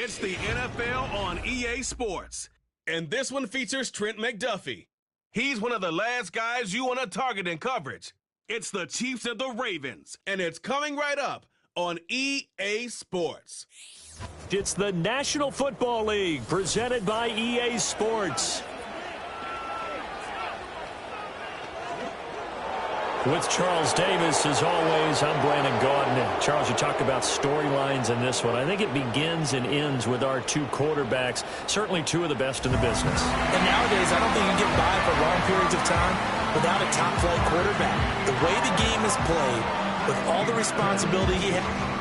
It's the NFL on EA Sports. And this one features Trent McDuffie. He's one of the last guys you want to target in coverage. It's the Chiefs and the Ravens, and it's coming right up on EA Sports. It's the National Football League presented by EA Sports. With Charles Davis, as always, I'm Brandon Gaudin. Charles, you talked about storylines in this one. I think it begins and ends with our two quarterbacks, certainly two of the best in the business. And nowadays, I don't think you can get by for long periods of time without a top-flight quarterback. The way the game is played, with all the responsibility he has.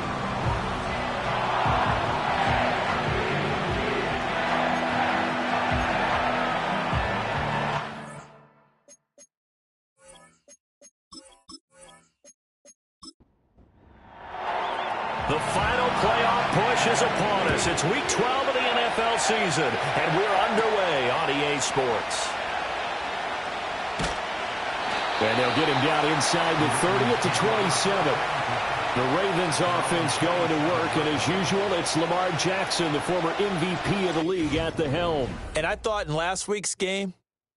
The final playoff push is upon us. It's week 12 of the NFL season, and we're underway on EA Sports. And they'll get him down inside the 30 at the 27. The Ravens offense going to work, and as usual, it's Lamar Jackson, the former MVP of the league, at the helm. And I thought in last week's game,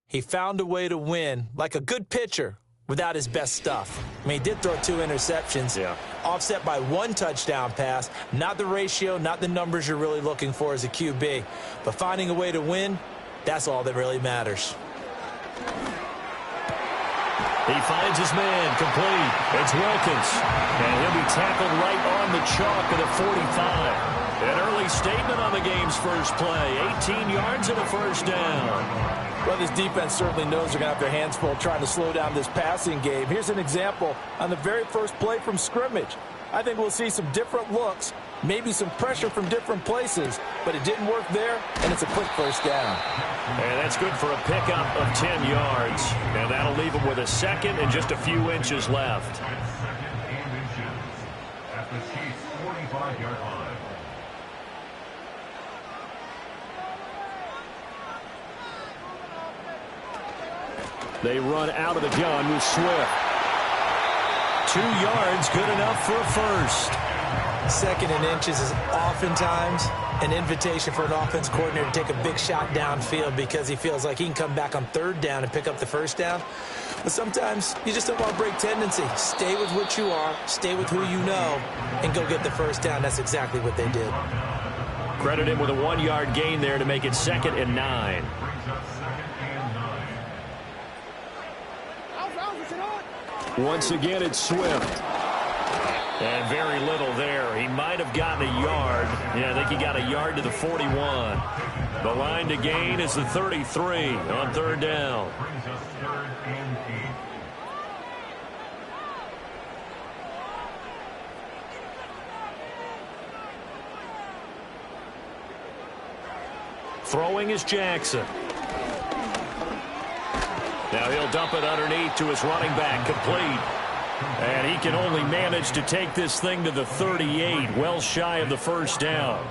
he found a way to win like a good pitcher without his best stuff. I mean, he did throw 2 interceptions, offset by 1 touchdown pass. Not the ratio, not the numbers you're really looking for as a QB. But finding a way to win, that's all that really matters. He finds his man, complete. It's Wilkins, and he'll be tackled right on the chalk of the 45. An early statement on the game's first play. 18 yards and a first down. Well, this defense certainly knows they're going to have their hands full trying to slow down this passing game. Here's an example on the very first play from scrimmage. I think we'll see some different looks, maybe some pressure from different places, but it didn't work there, and it's a quick first down. And that's good for a pickup of 10 yards. And that'll leave him with a second and just a few inches left. At the Chiefs' 45-yard line. They run out of the gun with Swift. 2 yards, good enough for a first. 2nd and inches is oftentimes an invitation for an offense coordinator to take a big shot downfield because he feels like he can come back on 3rd down and pick up the first down. But sometimes you just don't want to break tendency. Stay with what you are, stay with who you know, and go get the first down. That's exactly what they did. Credit him with a 1-yard gain there to make it 2nd and 9. Once again, it's Swift. And very little there. He might have gotten a yard. Yeah, I think he got a yard to the 41. The line to gain is the 33 on 3rd down. Throwing is Jackson. Now he'll dump it underneath to his running back, complete. And he can only manage to take this thing to the 38, well shy of the first down.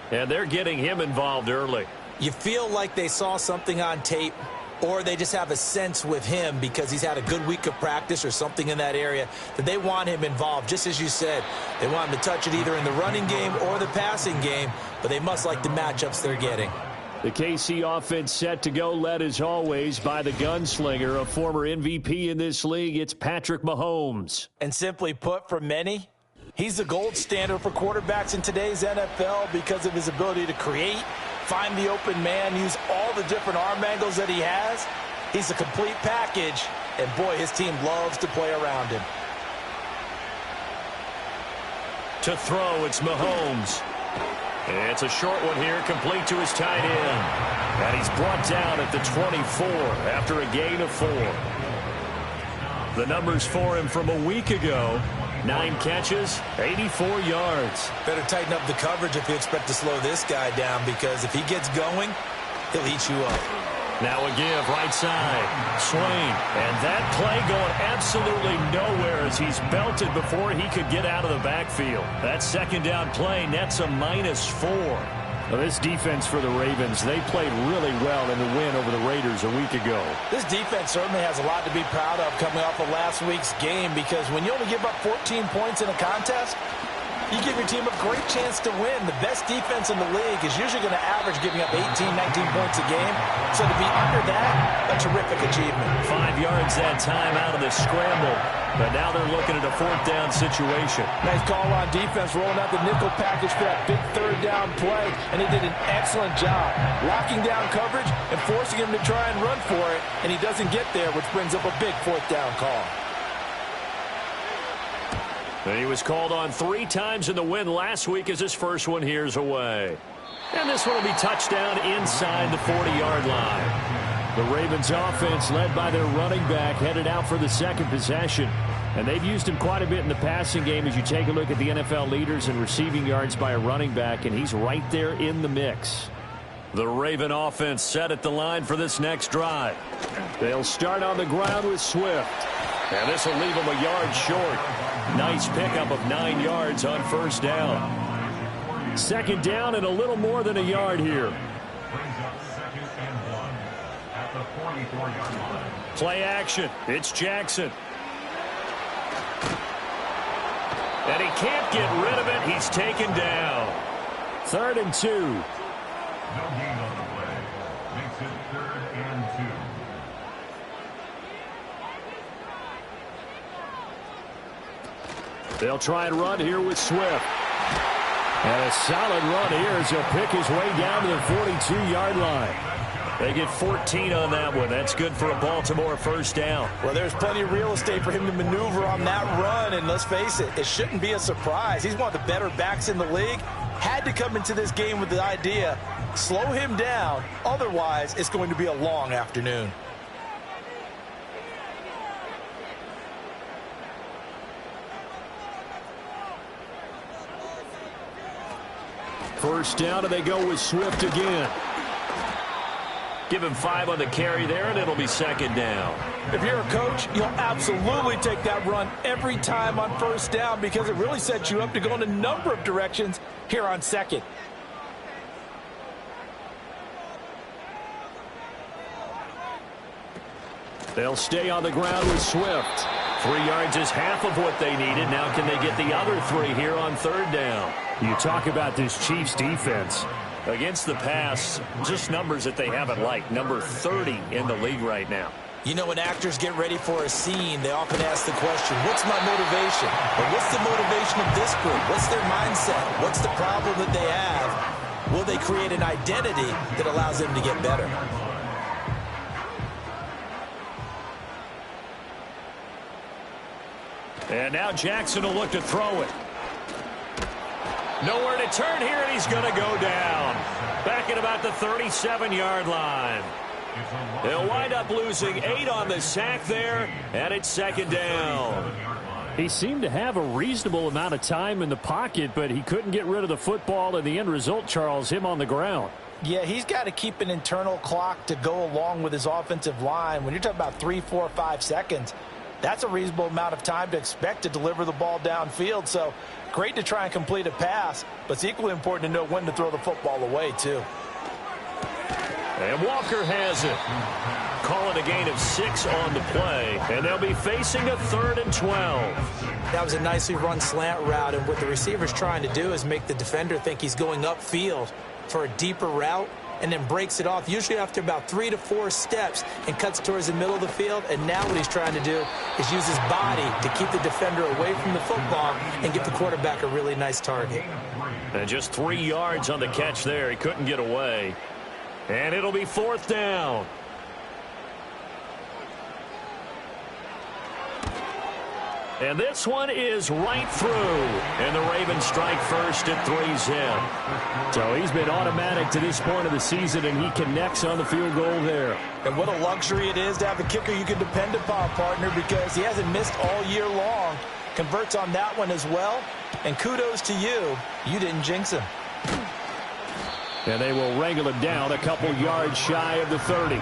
And they're getting him involved early. You feel like they saw something on tape, or they just have a sense with him because he's had a good week of practice or something in that area that they want him involved. Just as you said, they want him to touch it either in the running game or the passing game, but they must like the matchups they're getting. The KC offense set to go, led as always by the gunslinger, a former MVP in this league. It's Patrick Mahomes. And simply put, for many, he's the gold standard for quarterbacks in today's NFL because of his ability to create, find the open man, use all the different arm angles that he has. He's a complete package, and boy, his team loves to play around him. To throw, it's Mahomes. It's a short one here, complete to his tight end. And he's brought down at the 24 after a gain of 4. The numbers for him from a week ago: 9 catches, 84 yards. Better tighten up the coverage if you expect to slow this guy down, because if he gets going, he'll eat you up. Now a give, right side, swing. And that play going absolutely nowhere as he's belted before he could get out of the backfield. That 2nd down play nets a -4. Now this defense for the Ravens, they played really well in the win over the Raiders a week ago. This defense certainly has a lot to be proud of coming off of last week's game, because when you only give up 14 points in a contest, you give your team a great chance to win. The best defense in the league is usually going to average giving up 18, 19 points a game. So to be under that, a terrific achievement. 5 yards that time out of the scramble. But now they're looking at a 4th down situation. Nice call on defense, rolling out the nickel package for that big 3rd down play. And they did an excellent job locking down coverage and forcing him to try and run for it. And he doesn't get there, which brings up a big 4th down call. And he was called on 3 times in the win last week as his first one here's away. And this one will be touchdown inside the 40-yard line. The Ravens offense, led by their running back, headed out for the 2nd possession. And they've used him quite a bit in the passing game as you take a look at the NFL leaders in receiving yards by a running back, and he's right there in the mix. The Raven offense set at the line for this next drive. They'll start on the ground with Swift. And this will leave him a yard short. Nice pickup of 9 yards on 1st down. 2nd down and a little more than a yard here. Brings up 2nd and 1 at the 44-yard line. Play action. It's Jackson. And he can't get rid of it. He's taken down. 3rd and 2. No gain on the play. Makes it 3rd and 2. They'll try and run here with Swift. And a solid run here as he'll pick his way down to the 42-yard line. They get 14 on that one. That's good for a Baltimore 1st down. Well, there's plenty of real estate for him to maneuver on that run. And let's face it, it shouldn't be a surprise. He's one of the better backs in the league. Had to come into this game with the idea, slow him down. Otherwise, it's going to be a long afternoon. First down, and they go with Swift again. Give him 5 on the carry there, and it'll be 2nd down. If you're a coach, you'll absolutely take that run every time on 1st down because it really sets you up to go in a number of directions here on 2nd. They'll stay on the ground with Swift. 3 yards is half of what they needed. Now can they get the other 3 here on 3rd down? You talk about this Chiefs defense. Against the pass, just numbers that they haven't liked. Number 30 in the league right now. You know, when actors get ready for a scene, they often ask the question, what's my motivation? Or what's the motivation of this group? What's their mindset? What's the problem that they have? Will they create an identity that allows them to get better? And now Jackson will look to throw it. Nowhere to turn here, and he's going to go down. Back at about the 37-yard line. They'll wind up losing 8 on the sack there, and it's 2nd down. He seemed to have a reasonable amount of time in the pocket, but he couldn't get rid of the football, and the end result, Charles, him on the ground. Yeah, he's got to keep an internal clock to go along with his offensive line. When you're talking about 3, 4, 5 seconds, that's a reasonable amount of time to expect to deliver the ball downfield. So great to try and complete a pass, but it's equally important to know when to throw the football away, too. And Walker has it. Call it a gain of 6 on the play, and they'll be facing a 3rd and 12. That was a nicely run slant route, and what the receiver's trying to do is make the defender think he's going upfield for a deeper route, and then breaks it off, usually after about 3 to 4 steps, and cuts towards the middle of the field. And now what he's trying to do is use his body to keep the defender away from the football and give the quarterback a really nice target. And just 3 yards on the catch there. He couldn't get away. And it'll be 4th down. And this one is right through. And the Ravens strike first at 3-zip. So he's been automatic to this point of the season, and he connects on the field goal there. And what a luxury it is to have a kicker you can depend upon, partner, because he hasn't missed all year long. Converts on that one as well. And kudos to you. You didn't jinx him. And they will wrangle him down a couple yards shy of the 30.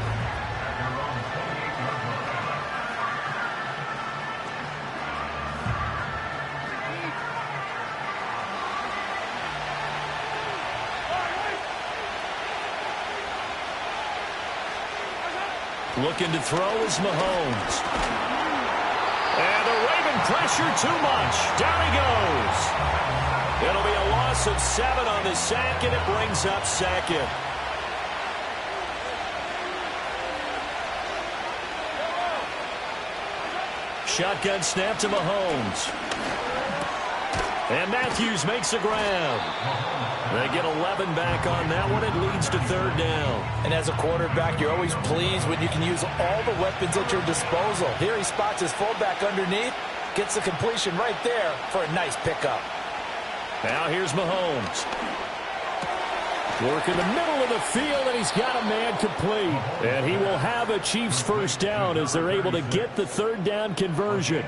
Looking to throw is Mahomes. And the Raven pressure too much. Down he goes. It'll be a loss of 7 on the sack, and it brings up second. Shotgun snap to Mahomes. And Matthews makes the grab. They get 11 back on that one. It leads to third down. And as a quarterback, you're always pleased when you can use all the weapons at your disposal. Here he spots his fullback underneath, gets the completion right there for a nice pickup. Now here's Mahomes. Work in the middle of the field, and he's got a man complete. And he will have a Chiefs first down as they're able to get the third down conversion.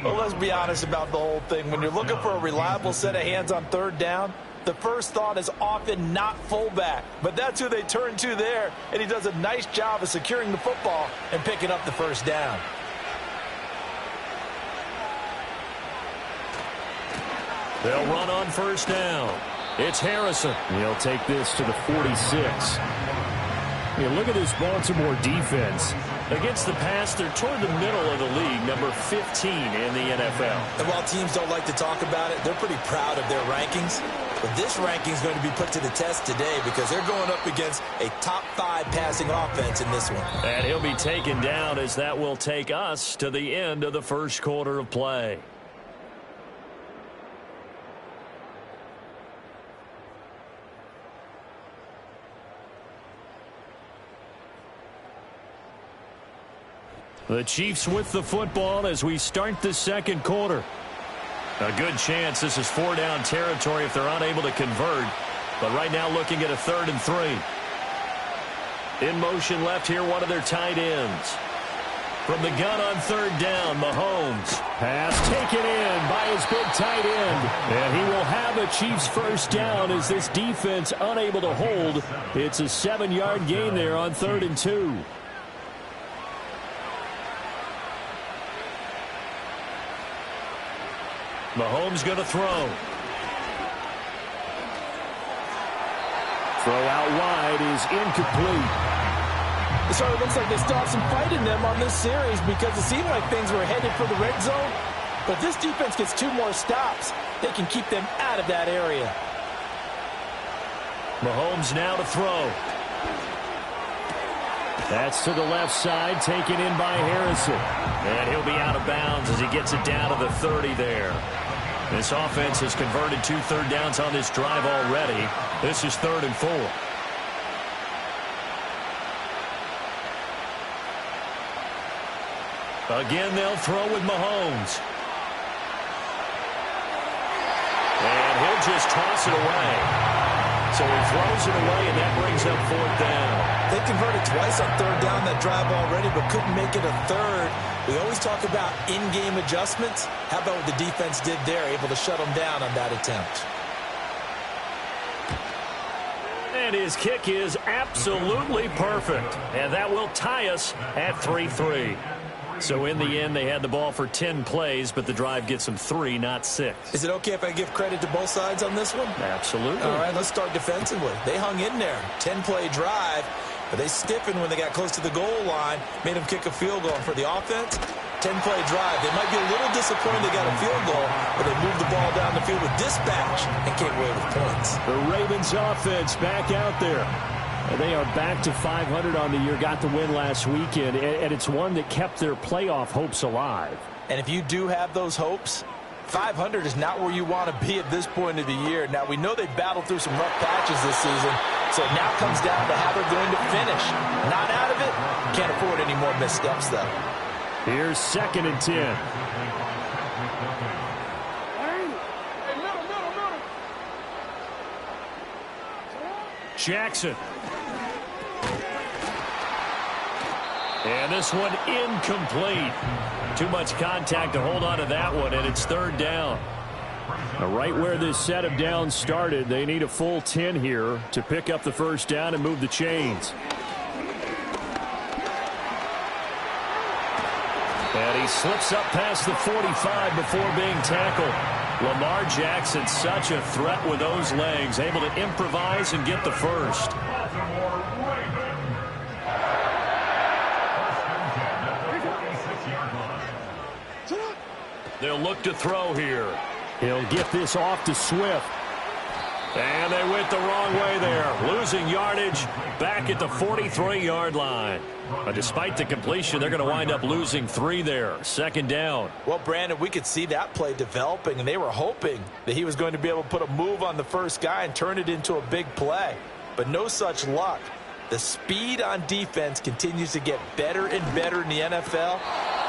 Well, let's be honest about the whole thing. When you're looking for a reliable set of hands on third down, the first thought is often not fullback. But that's who they turn to there, and he does a nice job of securing the football and picking up the first down. They'll run on first down. It's Harrison. He'll take this to the 46. Look at this Baltimore defense. Against the pass, they're toward the middle of the league, number 15 in the NFL. And while teams don't like to talk about it, they're pretty proud of their rankings. But this ranking is going to be put to the test today because they're going up against a top 5 passing offense in this one. And he'll be taken down as that will take us to the end of the first quarter of play. The Chiefs with the football as we start the second quarter. A good chance this is 4-down territory if they're unable to convert. But right now looking at a 3rd and 3. In motion left here, one of their tight ends. From the gun on 3rd down, Mahomes. Pass taken in by his big tight end. And he will have a Chiefs first down as this defense unable to hold. It's a 7-yard gain there on 3rd and 2. Mahomes going to throw. Throw out wide is incomplete. So it looks like they still have some fight in them on this series because it seemed like things were headed for the red zone. But this defense gets 2 more stops. They can keep them out of that area. Mahomes now to throw. That's to the left side, taken in by Harrison. And he'll be out of bounds as he gets it down to the 30 there. This offense has converted 2 third downs on this drive already. This is 3rd and 4. Again, they'll throw with Mahomes. And he'll just toss it away. So he throws it away, and that brings up 4th down. They converted twice on 3rd down that drive already, but couldn't make it a 3rd. We always talk about in-game adjustments. How about what the defense did there, able to shut them down on that attempt? And his kick is absolutely perfect. And that will tie us at 3-3. So in the end, they had the ball for 10 plays, but the drive gets them 3, not 6. Is it okay if I give credit to both sides on this one? Absolutely. All right, let's start defensively. They hung in there. 10-play drive, but they stiffened when they got close to the goal line, made them kick a field goal. And for the offense, 10-play drive. They might be a little disappointed they got a field goal, but they moved the ball down the field with dispatch and came away with points. The Ravens offense back out there. They are back to 500 on the year, got the win last weekend, and it's one that kept their playoff hopes alive. And if you do have those hopes, 500 is not where you want to be at this point of the year. Now, we know they've battled through some rough patches this season, so it now comes down to how they're going to finish. Not out of it. Can't afford any more missteps, though. Here's 2nd and 10. Jackson. And this one incomplete. Too much contact to hold on to that one, and it's 3rd down. Now, right where this set of downs started, they need a full 10 here to pick up the first down and move the chains. And he slips up past the 45 before being tackled. Lamar Jackson, such a threat with those legs, able to improvise and get the first. They'll look to throw here. He'll get this off to Swift. And they went the wrong way there, losing yardage back at the 43-yard line. But despite the completion, they're going to wind up losing 3 there. Second down. Well, Brandon, we could see that play developing, and they were hoping that he was going to be able to put a move on the first guy and turn it into a big play. But no such luck. The speed on defense continues to get better and better in the NFL.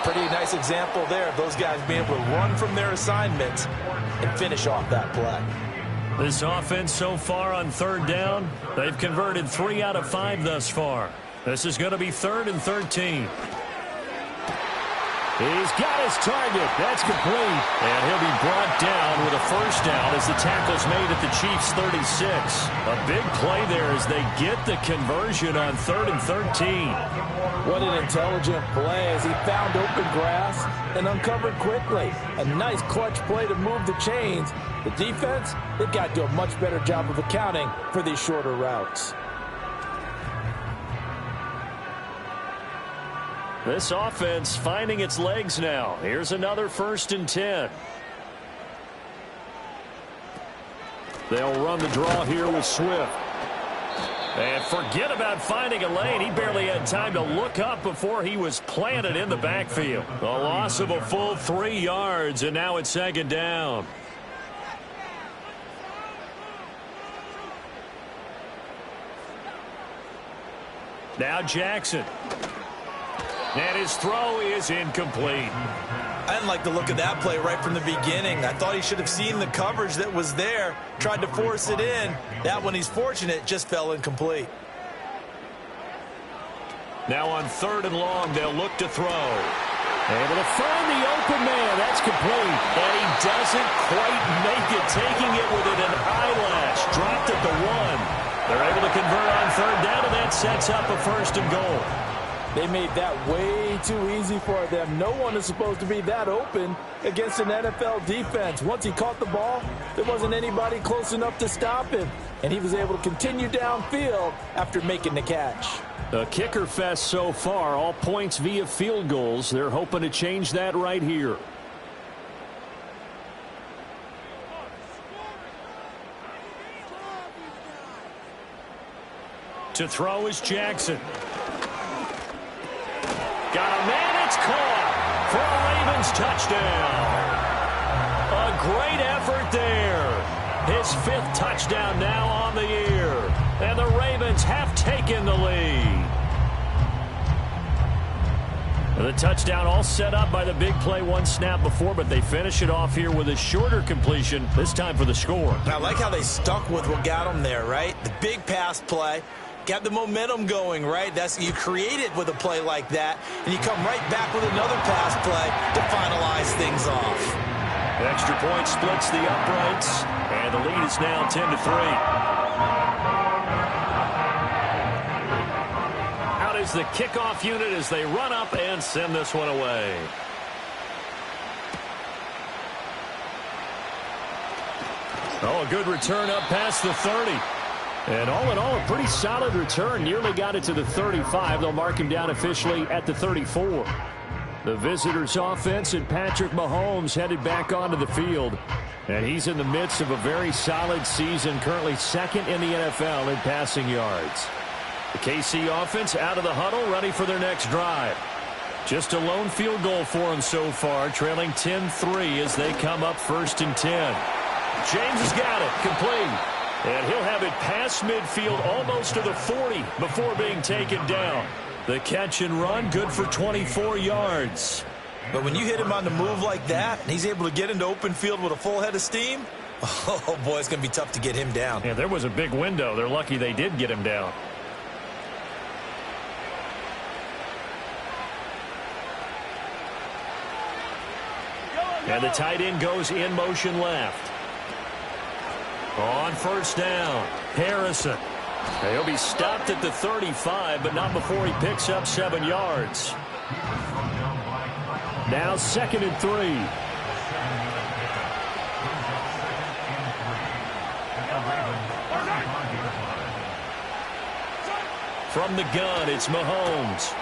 Pretty nice example there of those guys being able to run from their assignments and finish off that play. This offense so far on third down, they've converted 3 out of 5 thus far. This is going to be 3rd and 13. He's got his target. That's complete. And he'll be brought down with a first down as the tackle's made at the Chiefs' 36. A big play there as they get the conversion on 3rd and 13. What an intelligent play as he found open grass and uncovered quickly. A nice clutch play to move the chains. The defense, they've got to do a much better job of accounting for these shorter routes. This offense finding its legs now. Here's another 1st and 10. They'll run the draw here with Swift. And forget about finding a lane. He barely had time to look up before he was planted in the backfield. A loss of a full 3 yards, and now it's 2nd down. Now Jackson. And his throw is incomplete. I didn't like the look of that play right from the beginning. I thought he should have seen the coverage that was there, tried to force it in. That one, he's fortunate, just fell incomplete. Now on 3rd and long, they'll look to throw. Able to find the open man. That's complete. And he doesn't quite make it, taking it within an eyelash. Dropped at the 1. They're able to convert on 3rd down, and that sets up a 1st and goal. They made that way too easy for them. No one is supposed to be that open against an NFL defense. Once he caught the ball, there wasn't anybody close enough to stop him. And he was able to continue downfield after making the catch. A kicker fest so far, all points via field goals. They're hoping to change that right here. To throw is Jackson. Got a man, it's caught for a Ravens touchdown. A great effort there. His 5th touchdown now on the year. And the Ravens have taken the lead. The touchdown all set up by the big play 1 snap before, but they finish it off here with a shorter completion, this time for the score. I like how they stuck with what got them there, right? The big pass play. Got the momentum going, right? That's you create it with a play like that, and you come right back with another pass play to finalize things off. Extra point splits the uprights, and the lead is now 10-3. Out is the kickoff unit as they run up and send this one away. Oh, a good return up past the 30. And all in all, a pretty solid return. Nearly got it to the 35. They'll mark him down officially at the 34. The visitors' offense and Patrick Mahomes headed back onto the field. And he's in the midst of a very solid season, currently 2nd in the NFL in passing yards. The KC offense out of the huddle, ready for their next drive. Just a lone field goal for them so far, trailing 10-3 as they come up 1st and 10. James has got it, complete. And he'll have it past midfield almost to the 40 before being taken down. The catch and run, good for 24 yards. But when you hit him on the move like that, and he's able to get into open field with a full head of steam, oh boy, it's going to be tough to get him down. Yeah, there was a big window. They're lucky they did get him down. And the tight end goes in motion left. On 1st down, Harrison. He'll be stopped at the 35, but not before he picks up 7 yards. Now 2nd and 3. From the gun, it's Mahomes.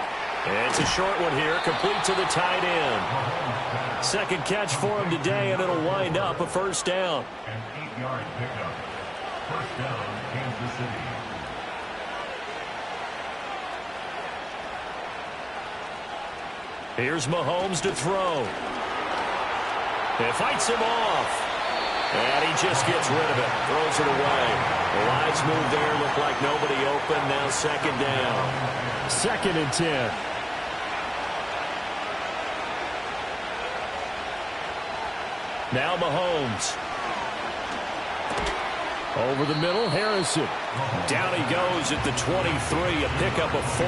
It's a short one here, complete to the tight end. Second catch for him today, and it'll wind up a first down. An 8-yard pickup. First down, Kansas City. Here's Mahomes to throw. It fights him off. And he just gets rid of it. Throws it away. The lines move there. Look like nobody open. Now second down. 2nd and 10. Now Mahomes. Over the middle, Harrison. Down he goes at the 23. A pickup of 4.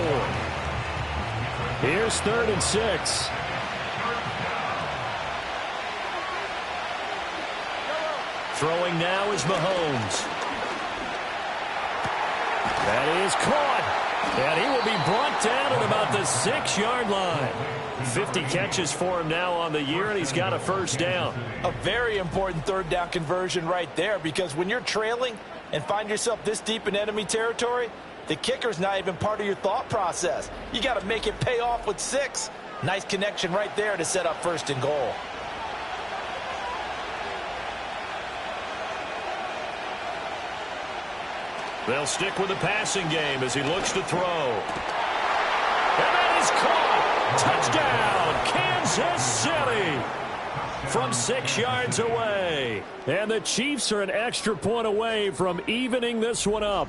Here's 3rd and 6. Throwing now is Mahomes. That is caught. And he will be brought down at about the 6-yard line. 50 catches for him now on the year, and he's got a first down. A very important third down conversion right there, because when you're trailing and find yourself this deep in enemy territory, the kicker's not even part of your thought process. You got to make it pay off with 6. Nice connection right there to set up 1st and goal. They'll stick with the passing game as he looks to throw. And that is caught. Touchdown, Kansas City. From 6 yards away. And the Chiefs are an extra point away from evening this one up.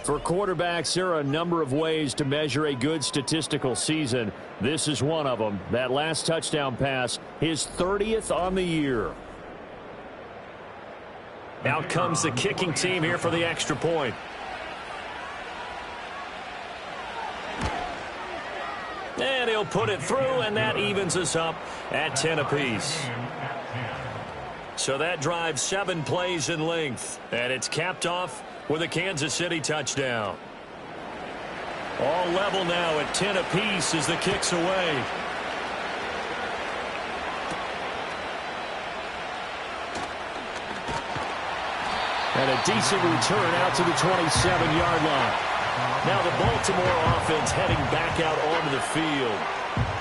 For quarterbacks, there are a number of ways to measure a good statistical season. This is one of them. That last touchdown pass, his 30th on the year. Out comes the kicking team here for the extra point. And he'll put it through, and that evens us up at 10 apiece. So that drives 7 plays in length, and it's capped off with a Kansas City touchdown. All level now at 10 apiece as the kick's away. And a decent return out to the 27-yard line. Now the Baltimore offense heading back out onto the field.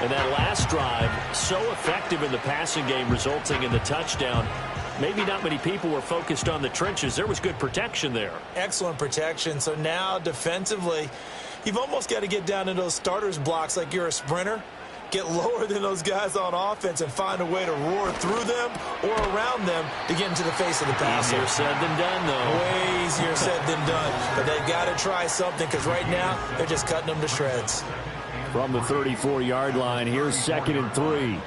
And that last drive, so effective in the passing game, resulting in the touchdown. Maybe not many people were focused on the trenches. There was good protection there. Excellent protection. So now defensively, you've almost got to get down in those starters blocks like you're a sprinter. Get lower than those guys on offense and find a way to roar through them or around them to get into the face of the passer. Easier said than done, though. Way easier said than done. But they've got to try something, because right now they're just cutting them to shreds. From the 34-yard line, here's 2nd and 3.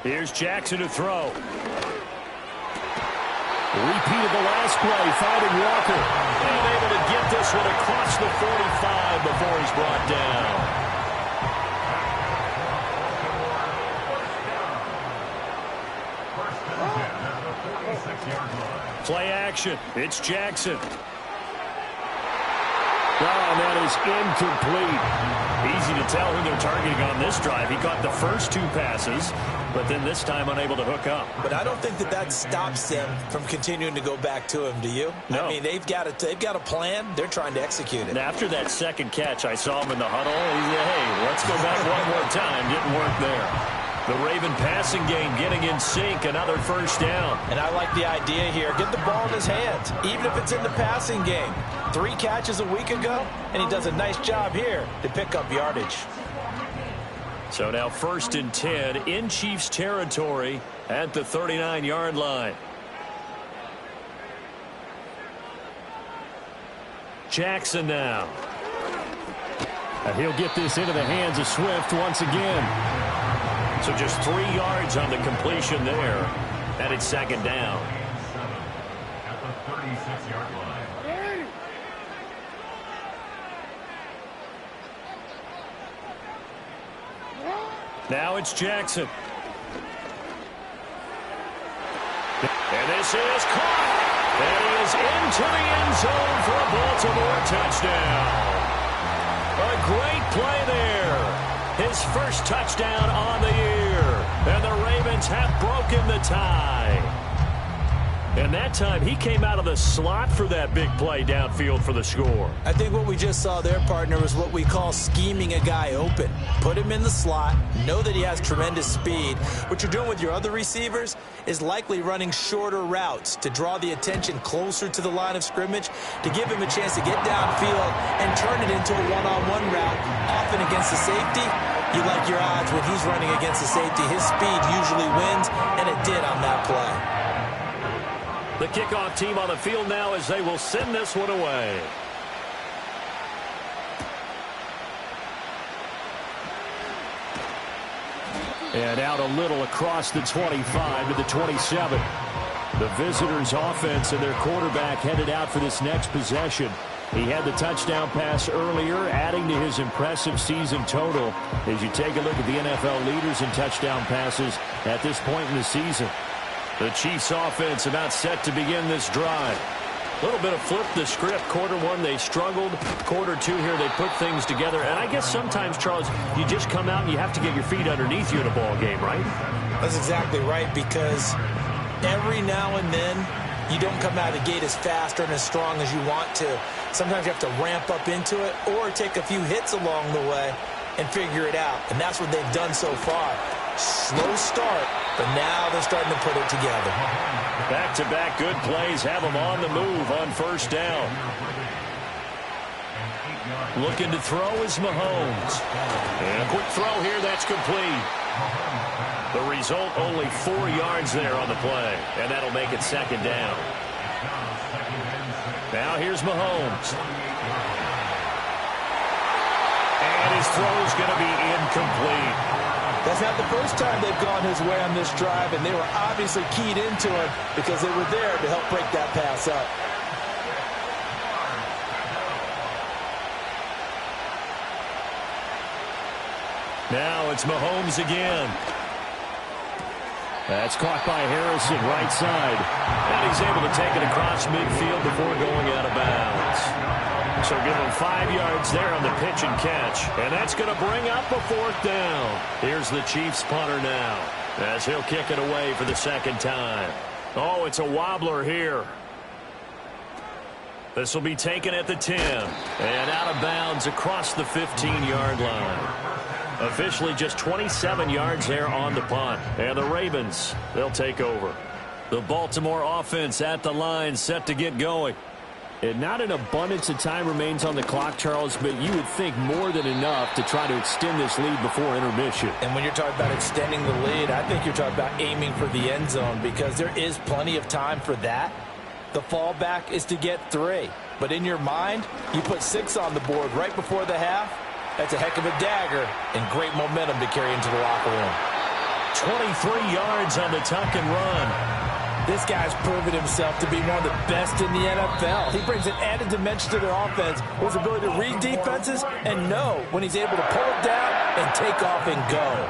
Here's Jackson to throw. Repeat of the last play, finding Walker. And able to get this one across the 45 before he's brought down. Play action. It's Jackson. Oh, and that is incomplete. Easy to tell who they're targeting on this drive. He caught the first 2 passes, but then this time unable to hook up. But I don't think that stops them from continuing to go back to him, do you? No. I mean, they've got a plan. They're trying to execute it. And after that second catch, I saw him in the huddle. He said, hey, let's go back one more time. Didn't work there. The Raven passing game getting in sync. Another first down. And I like the idea here. Get the ball in his hands, even if it's in the passing game. 3 catches a week ago, and he does a nice job here to pick up yardage. So now 1st and 10 in Chiefs territory at the 39-yard line. Jackson now. And he'll get this into the hands of Swift once again. So just 3 yards on the completion there. And it's 2nd down. At the 36-yard line. Now it's Jackson. And this is caught. And he is into the end zone for a Baltimore touchdown. A great play there. His first touchdown on the year. And the Ravens have broken the tie. And that time, he came out of the slot for that big play downfield for the score. I think what we just saw there, partner, was what we call scheming a guy open. Put him in the slot, know that he has tremendous speed. What you're doing with your other receivers is likely running shorter routes to draw the attention closer to the line of scrimmage, to give him a chance to get downfield and turn it into a one-on-one route, often against the safety. You like your odds when he's running against the safety. His speed usually wins, and it did on that play. The kickoff team on the field now as they will send this one away. And out a little across the 25 to the 27. The visitors' offense and their quarterback headed out for this next possession. He had the touchdown pass earlier, adding to his impressive season total as you take a look at the NFL leaders in touchdown passes at this point in the season. The Chiefs' offense about set to begin this drive. A little bit of flip the script. Quarter one, they struggled. Quarter two here, they put things together. And I guess sometimes, Charles, you just come out and you have to get your feet underneath you in a ball game, right? That's exactly right, because every now and then you don't come out of the gate as fast or as strong as you want to. Sometimes you have to ramp up into it or take a few hits along the way and figure it out. And that's what they've done so far. Slow start, but now they're starting to put it together. Back-to-back good plays have them on the move on first down. Looking to throw is Mahomes. And a quick throw here, that's complete. The result, only 4 yards there on the play, and that'll make it second down. Now here's Mahomes. And his throw's going to be incomplete. That's not the first time they've gone his way on this drive, and they were obviously keyed into it because they were there to help break that pass up. Now it's Mahomes again. That's caught by Harrison, right side. And he's able to take it across midfield before going out of bounds. So give him 5 yards there on the pitch and catch. And that's going to bring up a fourth down. Here's the Chiefs punter now as he'll kick it away for the second time. Oh, it's a wobbler here. This will be taken at the 10. And out of bounds across the 15-yard line. Officially just 27 yards there on the punt. And the Ravens, they'll take over. The Baltimore offense at the line, set to get going. And not an abundance of time remains on the clock, Charles, but you would think more than enough to try to extend this lead before intermission. And when you're talking about extending the lead, I think you're talking about aiming for the end zone, because there is plenty of time for that. The fallback is to get 3. But in your mind, you put 6 on the board right before the half. That's a heck of a dagger and great momentum to carry into the locker room. 23 yards on the tuck and run. This guy's proven himself to be one of the best in the NFL. He brings an added dimension to their offense with his ability to read defenses and know when he's able to pull it down and take off and go.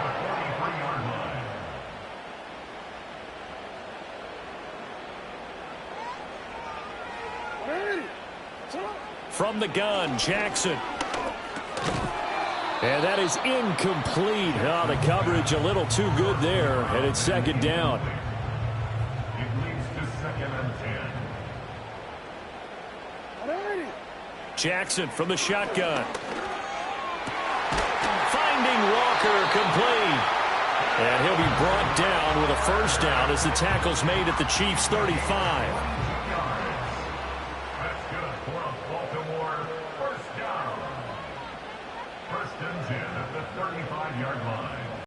From the gun, Jackson. And that is incomplete. Oh, the coverage a little too good there, and it's second down. It leads to second and 10. Jackson from the shotgun. Finding Walker, complete. And he'll be brought down with a first down as the tackle's made at the Chiefs' 35. That's good for a Baltimore first down. First and 10 at the 35-yard line.